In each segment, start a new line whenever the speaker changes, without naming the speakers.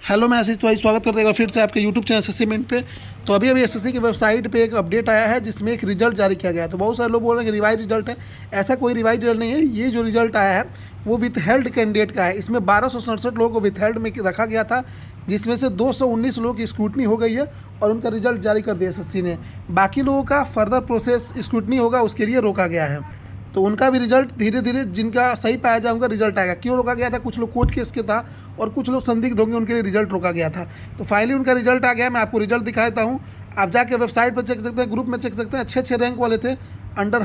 Hello, मैं आशीष तिवारी स्वागत करता हूँ फिर से आपके यूट्यूब चैनल एसएससी मिनट पे। तो अभी एसएससी की वेबसाइट पे एक अपडेट आया है जिसमें एक रिजल्ट जारी किया गया है। तो बहुत सारे लोग बोल रहे हैं कि रिवाइज रिजल्ट है। ऐसा कोई रिवाइज रिजल्ट नहीं है। ये जो रिजल्ट आया है वो विथ हेल्ड कैंडिडेट का है। इसमें 1267 लोगों को विथ हेल्ड में रखा गया था, जिसमें से 219 लोगों की स्क्रूटनी हो गई है और उनका रिजल्ट जारी कर दिया एसएससी ने। बाकी लोगों का फर्दर प्रोसेस स्क्रूटनी होगा, उसके लिए रोका गया है। तो उनका भी रिजल्ट धीरे धीरे जिनका सही पाया जाए उनका रिजल्ट आएगा। क्यों रोका गया था? कुछ लोग कोर्ट केस के था और कुछ लोग संदिग्ध होंगे, उनके लिए रिजल्ट रोका गया था। तो फाइनली उनका रिजल्ट आ गया। मैं आपको रिजल्ट दिखा देता हूँ। आप जाके वेबसाइट पर चेक सकते हैं, ग्रुप में चेक सकते हैं। अच्छे रैंक वाले थे। अंडर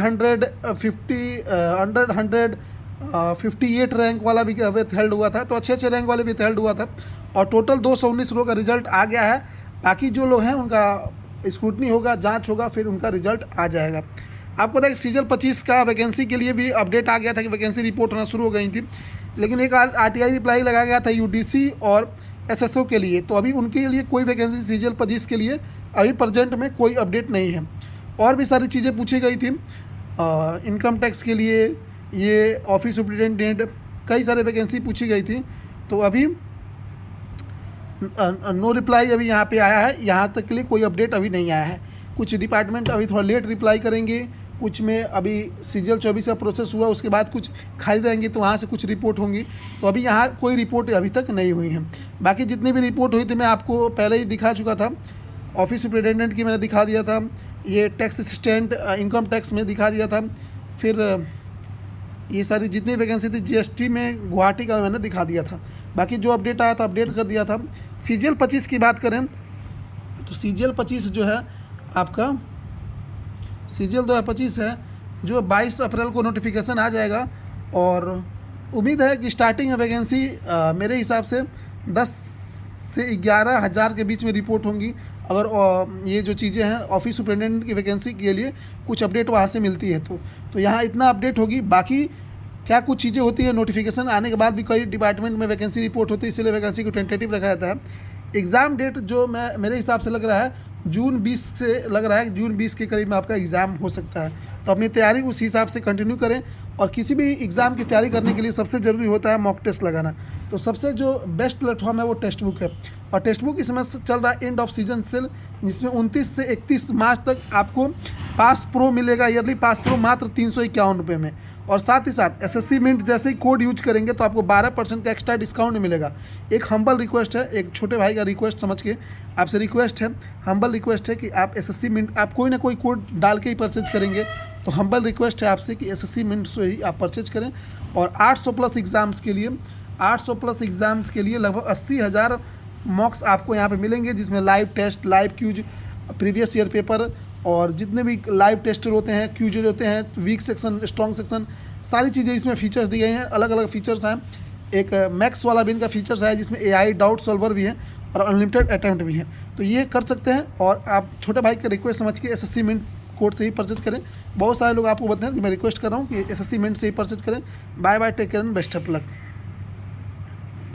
158 रैंक वाला भी विथ हेल्ड हुआ था। तो अच्छे रैंक वाले विथ हेल्ड हुआ था और टोटल 219 लोगों का रिजल्ट आ गया है। बाकी जो लोग हैं उनका स्क्रूटनी होगा, जाँच होगा, फिर उनका रिजल्ट आ जाएगा। आपको पता है सीजल 25 का वैकेंसी के लिए भी अपडेट आ गया था कि वैकेंसी रिपोर्ट होना शुरू हो गई थी, लेकिन एक आरटीआई रिप्लाई लगाया गया था यूडीसी और एसएसओ के लिए। तो अभी उनके लिए कोई वैकेंसी सीजल 25 के लिए अभी प्रेजेंट में कोई अपडेट नहीं है। और भी सारी चीज़ें पूछी गई थी इनकम टैक्स के लिए, ये ऑफिस सुपरिटेंडेंट, कई सारे वैकेंसी पूछी गई थी। तो अभी नो रिप्लाई अभी यहाँ पे आया है। यहाँ तक के लिए कोई अपडेट अभी नहीं आया है। कुछ डिपार्टमेंट अभी थोड़ा लेट रिप्लाई करेंगे, कुछ में अभी सीजल 24 का प्रोसेस हुआ, उसके बाद कुछ खाली रहेंगे तो वहाँ से कुछ रिपोर्ट होंगी। तो अभी यहाँ कोई रिपोर्ट अभी तक नहीं हुई है। बाकी जितनी भी रिपोर्ट हुई थी मैं आपको पहले ही दिखा चुका था। ऑफिस सुपरिटेंडेंट की मैंने दिखा दिया था, ये टैक्स असिस्टेंट इनकम टैक्स में दिखा दिया था, फिर ये सारी जितनी वैकेंसी थी जीएसटी में गुवाहाटी का मैंने दिखा दिया था। बाकी जो अपडेट आया था अपडेट कर दिया था। सीजीएल 25 की बात करें तो सीजीएल 25 जो है आपका सीजीएल 2025 है, जो 22 अप्रैल को नोटिफिकेशन आ जाएगा। और उम्मीद है कि स्टार्टिंग में वैकेंसी मेरे हिसाब से 10 से 11 हज़ार के बीच में रिपोर्ट होंगी। अगर ये जो चीज़ें हैं ऑफिस सुपरिटेंडेंट की वैकेंसी के लिए कुछ अपडेट वहाँ से मिलती है तो यहाँ इतना अपडेट होगी। बाकी क्या कुछ चीज़ें होती है, नोटिफिकेशन आने के बाद भी कई डिपार्टमेंट में वैकेंसी रिपोर्ट होती है, इसलिए वैकेंसी को टेंटेटिव रखा जाता है। एग्ज़ाम डेट जो मेरे हिसाब से लग रहा है जून 20 से लग रहा है कि जून 20 के करीब में आपका एग्ज़ाम हो सकता है। तो अपनी तैयारी उस हिसाब से कंटिन्यू करें। और किसी भी एग्ज़ाम की तैयारी करने के लिए सबसे ज़रूरी होता है मॉक टेस्ट लगाना। तो सबसे जो बेस्ट प्लेटफॉर्म है वो टेक्स्ट बुक है। और टेक्स्ट बुक इस समय चल रहा है एंड ऑफ सीजन सेल, जिसमें 29 से 31 मार्च तक आपको पास प्रो मिलेगा। ईयरली पास प्रो मात्र 351 रुपये में। और साथ ही साथ एसएससी मिंट जैसे ही कोड यूज करेंगे तो आपको 12% का एक्स्ट्रा डिस्काउंट मिलेगा। एक हम्बल रिक्वेस्ट है, एक छोटे भाई का रिक्वेस्ट समझ के आपसे रिक्वेस्ट है, हम्बल रिक्वेस्ट है कि आप एसएससी मिंट आप कोई ना कोई कोड डाल के ही परचेज करेंगे। तो हम्बल रिक्वेस्ट है आपसे कि एसएससी मिंट से ही आप परचेज करें। और 800 प्लस एग्ज़ाम्स के लिए लगभग 80,000 मॉक्स आपको यहाँ पे मिलेंगे, जिसमें live test, live quiz, previous year paper और जितने भी लाइव टेस्टर होते हैं, क्यूज होते हैं, वीक सेक्शन, स्ट्रॉन्ग सेक्शन, सारी चीज़ें इसमें फीचर्स दी गई हैं। अलग अलग फीचर्स हैं। एक मैक्स वाला भी इनका फीचर्स है जिसमें एआई डाउट सॉल्वर भी है और अनलिमिटेड अटैम्प्ट भी है। तो ये कर सकते हैं और आप छोटे भाई का रिक्वेस्ट समझ के एसएससी मिंट कोड से ही परचेज करें। बहुत सारे लोग आपको बताएं कि मैं रिक्वेस्ट कर रहा हूँ कि एसएससी मिंट से ही परचेज करें। Bye bye, take care and best of luck.